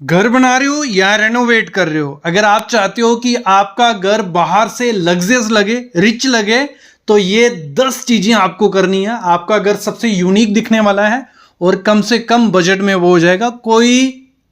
घर बना रहे हो या रेनोवेट कर रहे हो, अगर आप चाहते हो कि आपका घर बाहर से लग्जरियस लगे, रिच लगे, तो ये 10 चीजें आपको करनी है। आपका घर सबसे यूनिक दिखने वाला है और कम से कम बजट में वो हो जाएगा। कोई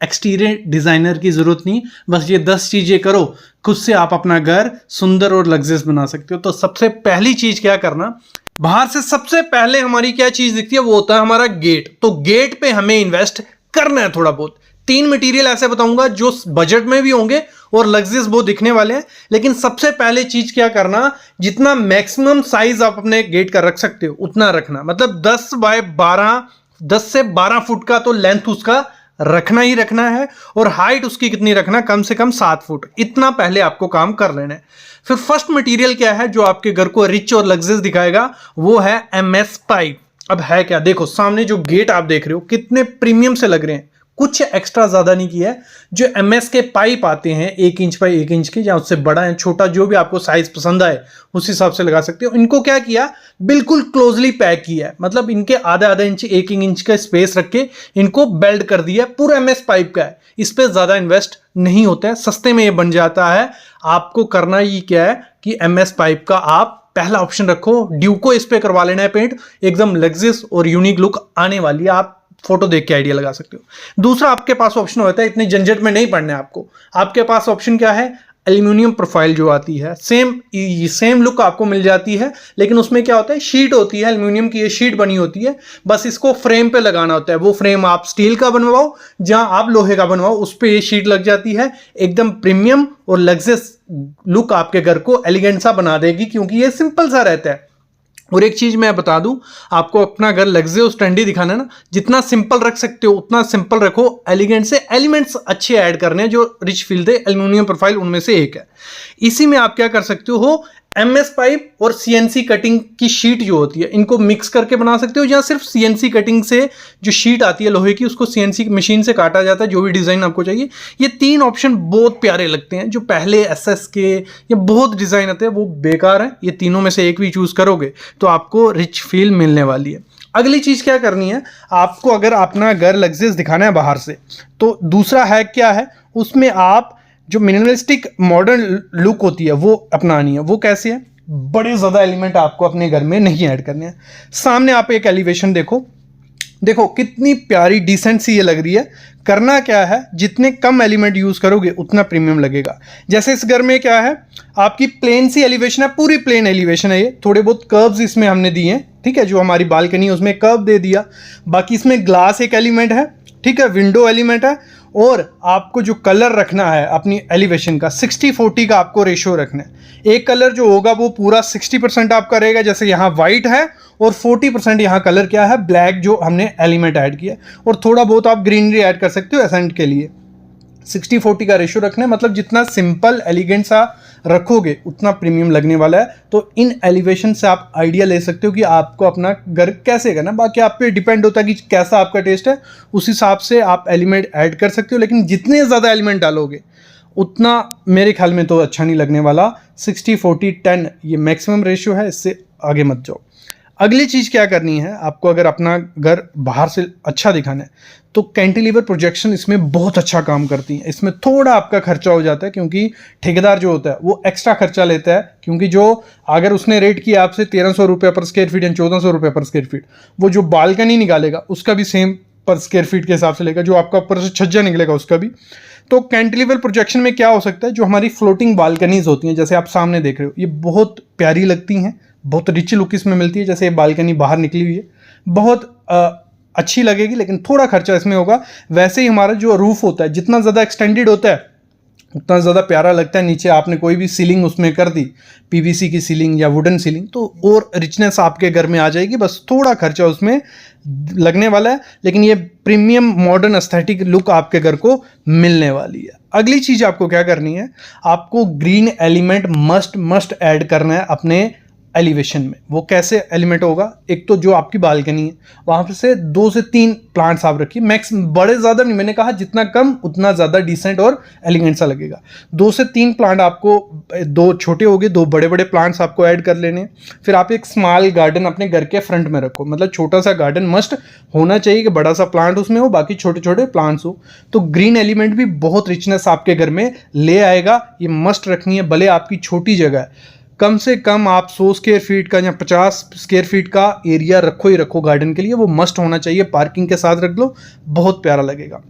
एक्सटीरियर डिजाइनर की जरूरत नहीं, बस ये 10 चीजें करो, खुद से आप अपना घर सुंदर और लग्जरियस बना सकते हो। तो सबसे पहली चीज क्या करना, बाहर से सबसे पहले हमारी क्या चीज दिखती है, वो होता है हमारा गेट। तो गेट पे हमें इन्वेस्ट करना है थोड़ा बहुत। 3 मटेरियल ऐसे बताऊंगा जो बजट में भी होंगे और लग्जरियस बहुत दिखने वाले हैं। लेकिन सबसे पहले चीज क्या करना, जितना मैक्सिमम साइज आप अपने गेट का रख सकते हो उतना रखना। मतलब 10 बाय 12, 10 से 12 फुट का तो लेंथ उसका रखना ही रखना है, और हाइट उसकी कितनी रखना, कम से कम 7 फुट। इतना पहले आपको काम कर लेना है। फिर फर्स्ट मटेरियल क्या है जो आपके घर को रिच और लग्जरियस दिखाएगा, वो है एमएस पाइप। अब है क्या, देखो सामने जो गेट आप देख रहे हो कितने प्रीमियम से लग रहे हैं, कुछ एक्स्ट्रा ज्यादा नहीं किया है। जो एमएस के पाइप आते हैं 1 इंच बाई 1 इंच के, या उससे बड़ा है छोटा, जो भी आपको साइज पसंद आए उस हिसाब से लगा सकते हो। इनको क्या किया, बिल्कुल क्लोजली पैक किया है। मतलब इनके आधा आधा इंच 1 इंच का स्पेस रख के इनको बेल्ट कर दिया। पूरा एमएस पाइप का है, इस पर ज्यादा इन्वेस्ट नहीं होता है, सस्ते में ये बन जाता है। आपको करना ही क्या है कि एमएस पाइप का आप पहला ऑप्शन रखो, ड्यूको इस पे करवा लेना है पेंट, एकदम लग्जरियस और यूनिक लुक आने वाली है। आप फोटो देख के आइडिया लगा सकते हो। दूसरा आपके पास ऑप्शन होता है, इतने झंझट में नहीं पड़ना है आपको। आपके पास ऑप्शन क्या है, एल्यूमिनियम प्रोफाइल जो आती है, सेम लुक आपको मिल जाती है। लेकिन उसमें क्या होता है, शीट होती है एल्यूमिनियम की, ये शीट बनी होती है, बस इसको फ्रेम पे लगाना होता है। वो फ्रेम आप स्टील का बनवाओ, जहां आप लोहे का बनवाओ, उस पे ये शीट लग जाती है। एकदम प्रीमियम और लग्जरियस लुक आपके घर को एलिगेंट सा बना देगी, क्योंकि ये सिंपल सा रहता है। और एक चीज मैं बता दूं, आपको अपना घर लग्जरियस ट्रेंडी दिखाना है ना, जितना सिंपल रख सकते हो उतना सिंपल रखो। एलिगेंट से एलिमेंट्स अच्छे ऐड करने हैं जो रिच फील दे, एल्यूमिनियम प्रोफाइल उनमें से एक है। इसी में आप क्या कर सकते हो, एमएस पाइप और सीएनसी कटिंग की शीट जो होती है, इनको मिक्स करके बना सकते हो, या सिर्फ सीएनसी कटिंग से जो शीट आती है लोहे की, उसको सीएनसी मशीन से काटा जाता है, जो भी डिजाइन आपको चाहिए। ये 3 ऑप्शन बहुत प्यारे लगते हैं। जो पहले एसएस के या बहुत डिजाइन आते हैं वो बेकार है, ये तीनों में से एक भी चूज करोगे तो आपको रिच फील मिलने वाली है। अगली चीज क्या करनी है आपको, अगर अपना घर लग्जरियस दिखाना है बाहर से, तो दूसरा हैक क्या है, उसमें आप जो मिनिमलिस्टिक मॉडर्न लुक होती है वो अपनानी है। वो कैसे है, बड़े ज्यादा एलिमेंट आपको अपने घर में नहीं ऐड करने हैं। सामने आप एक एलिवेशन देखो, देखो कितनी प्यारी डिसेंट सी ये लग रही है। करना क्या है, जितने कम एलिमेंट यूज करोगे उतना प्रीमियम लगेगा। जैसे इस घर में क्या है, आपकी प्लेन सी एलिवेशन है, पूरी प्लेन एलिवेशन है। ये थोड़े बहुत कर्व्स इसमें हमने दिए हैं, ठीक है, जो हमारी बालकनी है उसमें कर्व दे दिया। बाकी इसमें ग्लास एक एलिमेंट है, ठीक है, विंडो एलिमेंट है। और आपको जो कलर रखना है अपनी एलिवेशन का, 60-40 का आपको रेशियो रखना है। एक कलर जो होगा वो पूरा 60% आपका रहेगा, जैसे यहाँ व्हाइट है, और 40% यहाँ कलर क्या है, ब्लैक, जो हमने एलिमेंट ऐड किया। और थोड़ा बहुत आप ग्रीनरी ऐड कर सकते हो एसेंट के लिए। 60-40 का रेशियो रखना है, मतलब जितना सिंपल एलिगेंट सा रखोगे उतना प्रीमियम लगने वाला है। तो इन एलिवेशन से आप आइडिया ले सकते हो कि आपको अपना घर कैसे करना। बाकी आप पे डिपेंड होता है कि कैसा आपका टेस्ट है, उस हिसाब से आप एलिमेंट ऐड कर सकते हो। लेकिन जितने ज़्यादा एलिमेंट डालोगे उतना मेरे ख्याल में तो अच्छा नहीं लगने वाला। 60-40-10 ये मैक्सिमम रेशियो है, इससे आगे मत जाओ। अगली चीज़ क्या करनी है आपको, अगर अपना घर बाहर से अच्छा दिखाना है तो कैंटिलीवर प्रोजेक्शन इसमें बहुत अच्छा काम करती है। इसमें थोड़ा आपका खर्चा हो जाता है, क्योंकि ठेकेदार जो होता है वो एक्स्ट्रा खर्चा लेता है। क्योंकि जो अगर उसने रेट किया आपसे 1300 रुपये पर स्क्वायर फीट या 1400 रुपये पर स्क्वायर फीट, वो जो बालकनी निकालेगा उसका भी सेम पर स्क्वायर फीट के हिसाब से लेगा, जो आपका ऊपर से छज्जा निकलेगा उसका भी। तो कैंटिलीवर प्रोजेक्शन में क्या हो सकता है, जो हमारी फ्लोटिंग बालकनीज होती हैं, जैसे आप सामने देख रहे हो, ये बहुत प्यारी लगती हैं, बहुत रिच लुक इसमें मिलती है। जैसे ये बालकनी बाहर निकली हुई है, बहुत अच्छी लगेगी, लेकिन थोड़ा खर्चा इसमें होगा। वैसे ही हमारा जो रूफ होता है, जितना ज़्यादा एक्सटेंडेड होता है उतना ज़्यादा प्यारा लगता है। नीचे आपने कोई भी सीलिंग उसमें कर दी, पीवीसी की सीलिंग या वुडन सीलिंग, तो और रिचनेस आपके घर में आ जाएगी। बस थोड़ा खर्चा उसमें लगने वाला है, लेकिन ये प्रीमियम मॉडर्न एस्थेटिक लुक आपके घर को मिलने वाली है। अगली चीज़ आपको क्या करनी है, आपको ग्रीन एलिमेंट मस्ट ऐड करना है अपने एलिवेशन में। वो कैसे एलिमेंट होगा, एक तो जो आपकी बालकनी है वहां से 2 से 3 प्लांट्स आप रखिए, मैक्स बड़े ज़्यादा नहीं, मैंने कहा जितना कम उतना ज़्यादा डिसेंट और एलिगेंट सा लगेगा। 2 से 3 प्लांट आपको, 2 छोटे हो गए, 2 बड़े बड़े प्लांट्स आपको ऐड कर लेने। फिर आप एक स्मॉल गार्डन अपने घर के फ्रंट में रखो, मतलब छोटा सा गार्डन मस्ट होना चाहिए कि बड़ा सा प्लांट उसमें हो, बाकी छोटे छोटे प्लांट्स हो। तो ग्रीन एलिमेंट भी बहुत रिचनेस आपके घर में ले आएगा, ये मस्ट रखनी है। भले आपकी छोटी जगह है, कम से कम आप 100 स्क्वायर फीट का या 50 स्क्वायर फीट का एरिया रखो ही रखो गार्डन के लिए, वो मस्ट होना चाहिए। पार्किंग के साथ रख लो, बहुत प्यारा लगेगा।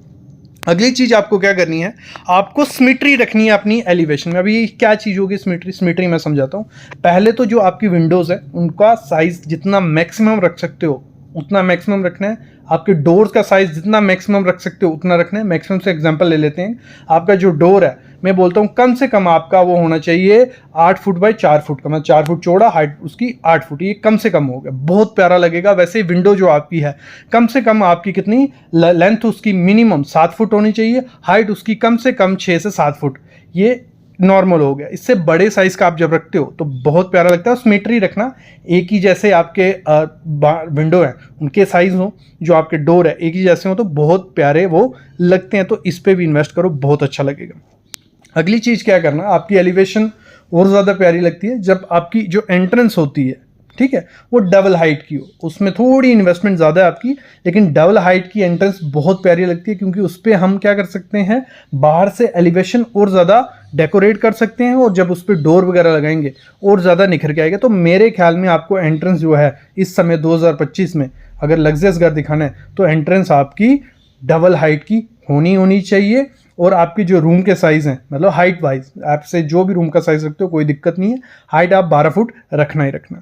अगली चीज आपको क्या करनी है, आपको सिमेट्री रखनी है अपनी एलिवेशन में। अभी क्या चीज होगी सिमेट्री मैं समझाता हूँ। पहले तो जो आपकी विंडोज है उनका साइज जितना मैक्सिमम रख सकते हो उतना मैक्सिमम रखना है। आपके डोर्स का साइज जितना मैक्सिमम रख सकते हो उतना रखना है। मैक्सिमम से एग्जांपल ले लेते हैं, आपका जो डोर है, मैं बोलता हूँ कम से कम आपका वो होना चाहिए 8 फुट बाई 4 फुट का, मतलब 4 फुट चौड़ा, हाइट उसकी 8 फुट, ये कम से कम हो गया, बहुत प्यारा लगेगा। वैसे विंडो जो आपकी है कम से कम आपकी कितनी लेंथ उसकी मिनिमम 7 फुट होनी चाहिए, हाइट उसकी कम से कम 6 से 7 फुट, ये नॉर्मल हो गया। इससे बड़े साइज का आप जब रखते हो तो बहुत प्यारा लगता है। सिमेट्री रखना, एक ही जैसे आपके विंडो है उनके साइज हो, जो आपके डोर है एक ही जैसे हो, तो बहुत प्यारे वो लगते हैं। तो इस पे भी इन्वेस्ट करो, बहुत अच्छा लगेगा। अगली चीज क्या करना, आपकी एलिवेशन और ज़्यादा प्यारी लगती है जब आपकी जो एंट्रेंस होती है, ठीक है, वो डबल हाइट की हो। उसमें थोड़ी इन्वेस्टमेंट ज़्यादा है आपकी, लेकिन डबल हाइट की एंट्रेंस बहुत प्यारी लगती है, क्योंकि उस पर हम क्या कर सकते हैं, बाहर से एलिवेशन और ज़्यादा डेकोरेट कर सकते हैं, और जब उस पर डोर वगैरह लगाएंगे और ज़्यादा निखर के आएगा। तो मेरे ख्याल में आपको एंट्रेंस जो है इस समय 2025 में अगर लग्जरियस घर दिखाना है तो एंट्रेंस आपकी डबल हाइट की होनी चाहिए। और आपकी जो रूम के साइज़ हैं, मतलब हाइट वाइज आपसे जो भी रूम का साइज़ रखते हो कोई दिक्कत नहीं है, हाइट आप 12 फुट रखना ही रखना।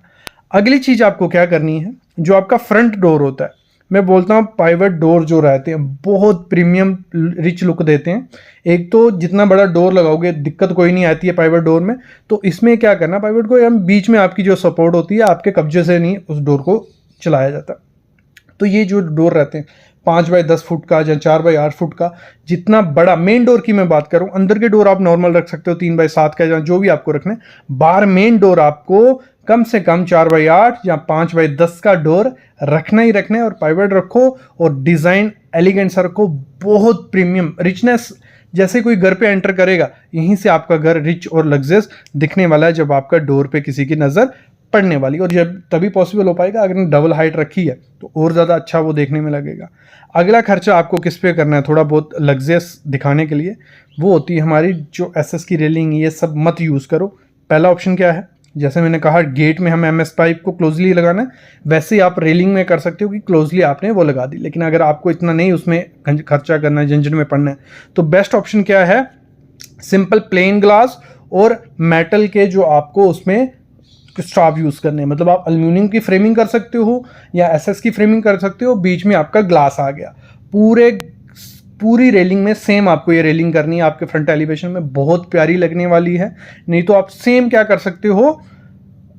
अगली चीज़ आपको क्या करनी है, जो आपका फ्रंट डोर होता है, मैं बोलता हूँ पाइवट डोर जो रहते हैं बहुत प्रीमियम रिच लुक देते हैं। एक तो जितना बड़ा डोर लगाओगे दिक्कत कोई नहीं आती है पाइवट डोर में। तो इसमें क्या करना, पाइवट को हम बीच में आपकी जो सपोर्ट होती है आपके कब्जे से नहीं उस डोर को चलाया जाता। तो ये जो डोर रहते हैं 5 बाई 10 फुट का या 4 बाई 8 फुट का, जितना बड़ा मेन डोर की मैं बात करूं, अंदर के डोर आप नॉर्मल रख सकते हो 3 बाई 7 का या जो भी आपको रखना है। बाहर मेन डोर आपको कम से कम 4 बाई 8 या 5 बाई 10 का डोर रखना ही रखना है, और पाइवट रखो और डिज़ाइन एलिगेंट सा रखो, बहुत प्रीमियम रिचनेस। जैसे कोई घर पे एंटर करेगा यहीं से आपका घर रिच और लग्जरियस दिखने वाला है जब आपका डोर पे किसी की नज़र पड़ने वाली, और जब तभी पॉसिबल हो पाएगा अगर डबल हाइट रखी है तो और ज़्यादा अच्छा वो देखने में लगेगा। अगला खर्चा आपको किस पे करना है थोड़ा बहुत लग्जरियस दिखाने के लिए, वो होती है हमारी जो एसएस की रेलिंग, ये सब मत यूज़ करो। पहला ऑप्शन क्या है, जैसे मैंने कहा गेट में हमें एमएस पाइप को क्लोजली लगाना है, वैसे ही आप रेलिंग में कर सकते हो कि क्लोजली आपने वो लगा दी। लेकिन अगर आपको इतना नहीं उसमें खर्चा करना है, झंझट में पड़ना है, तो बेस्ट ऑप्शन क्या है, सिंपल प्लेन ग्लास और मेटल के जो आपको उसमें स्ट्रॉप यूज़ करने हैं। मतलब आप एल्यूमिनियम की फ्रेमिंग कर सकते हो या एसएस की फ्रेमिंग कर सकते हो, बीच में आपका ग्लास आ गया। पूरी रेलिंग में सेम आपको ये रेलिंग करनी है, आपके फ्रंट एलिवेशन में बहुत प्यारी लगने वाली है। नहीं तो आप सेम क्या कर सकते हो,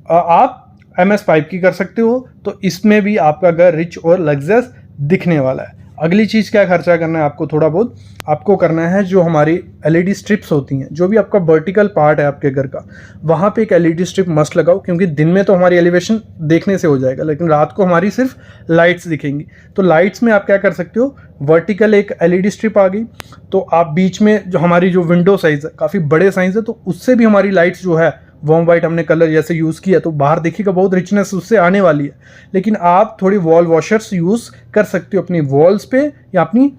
आप एमएस पाइप की कर सकते हो, तो इसमें भी आपका घर रिच और लग्जरियस दिखने वाला है। अगली चीज़ क्या खर्चा करना है आपको, थोड़ा बहुत आपको करना है, जो हमारी एलईडी स्ट्रिप्स होती हैं, जो भी आपका वर्टिकल पार्ट है आपके घर का, वहाँ पे एक एलईडी स्ट्रिप मस्ट लगाओ, क्योंकि दिन में तो हमारी एलिवेशन देखने से हो जाएगा, लेकिन रात को हमारी सिर्फ लाइट्स दिखेंगी। तो लाइट्स में आप क्या कर सकते हो, वर्टिकल एक एलईडी स्ट्रिप आ गई, तो आप बीच में जो हमारी जो विंडो साइज़ है काफ़ी बड़े साइज़ है, तो उससे भी हमारी लाइट्स जो है वार्म वाइट हमने कलर जैसे यूज़ किया तो बाहर देखिएगा बहुत रिचनेस उससे आने वाली है। लेकिन आप थोड़ी वॉल वॉशर्स यूज़ कर सकते हो अपनी वॉल्स पे या अपनी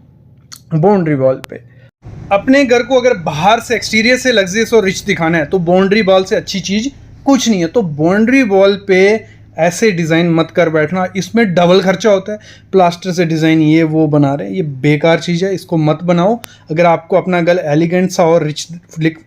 बाउंड्री वॉल पे। अपने घर को अगर बाहर से एक्सटीरियर से लग्जरियस और रिच दिखाना है तो बाउंड्री वॉल से अच्छी चीज़ कुछ नहीं है। तो बाउंड्री वॉल पे ऐसे डिज़ाइन मत कर बैठना, इसमें डबल खर्चा होता है। प्लास्टर से डिज़ाइन ये वो बना रहे हैं, ये बेकार चीज़ है, इसको मत बनाओ। अगर आपको अपना घर एलिगेंट सा और रिच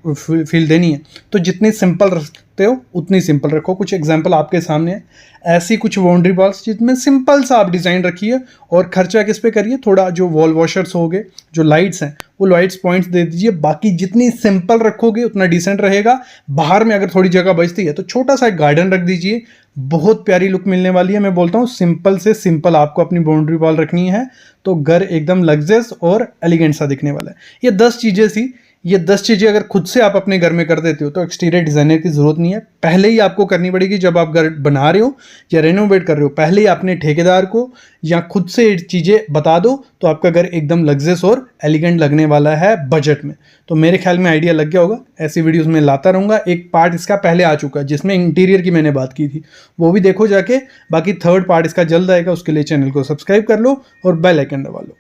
फील देनी है तो जितनी सिंपल रखते हो उतनी सिंपल रखो। कुछ एग्जांपल आपके सामने है, ऐसी कुछ बाउंड्री वॉल्स जिसमें सिंपल सा आप डिज़ाइन रखिए और खर्चा किस पे करिए, थोड़ा जो वॉल वॉशर्स हो गए, जो लाइट्स हैं वो लाइट्स पॉइंट्स दे दीजिए। बाकी जितनी सिंपल रखोगे उतना डिसेंट रहेगा। बाहर में अगर थोड़ी जगह बचती है तो छोटा सा एक गार्डन रख दीजिए, बहुत प्यारी लुक मिलने वाली है। मैं बोलता हूँ सिंपल से सिंपल आपको अपनी बाउंड्री वॉल रखनी है तो घर एकदम लग्जरियस और एलिगेंट सा दिखने वाला है। ये 10 चीज़ें थी, ये 10 चीज़ें अगर खुद से आप अपने घर में कर देते हो तो एक्सटीरियर डिज़ाइनर की ज़रूरत नहीं है। पहले ही आपको करनी पड़ेगी, जब आप घर बना रहे हो या रेनोवेट कर रहे हो, पहले ही अपने ठेकेदार को या खुद से ये चीज़ें बता दो, तो आपका घर एकदम लग्जरियस और एलिगेंट लगने वाला है बजट में। तो मेरे ख्याल में आइडिया लग गया होगा। ऐसी वीडियोस में लाता रहूँगा। एक पार्ट इसका पहले आ चुका है जिसमें इंटीरियर की मैंने बात की थी, वो भी देखो जाके। बाकी थर्ड पार्ट इसका जल्द आएगा, उसके लिए चैनल को सब्सक्राइब कर लो और बेल आइकन दबा लो।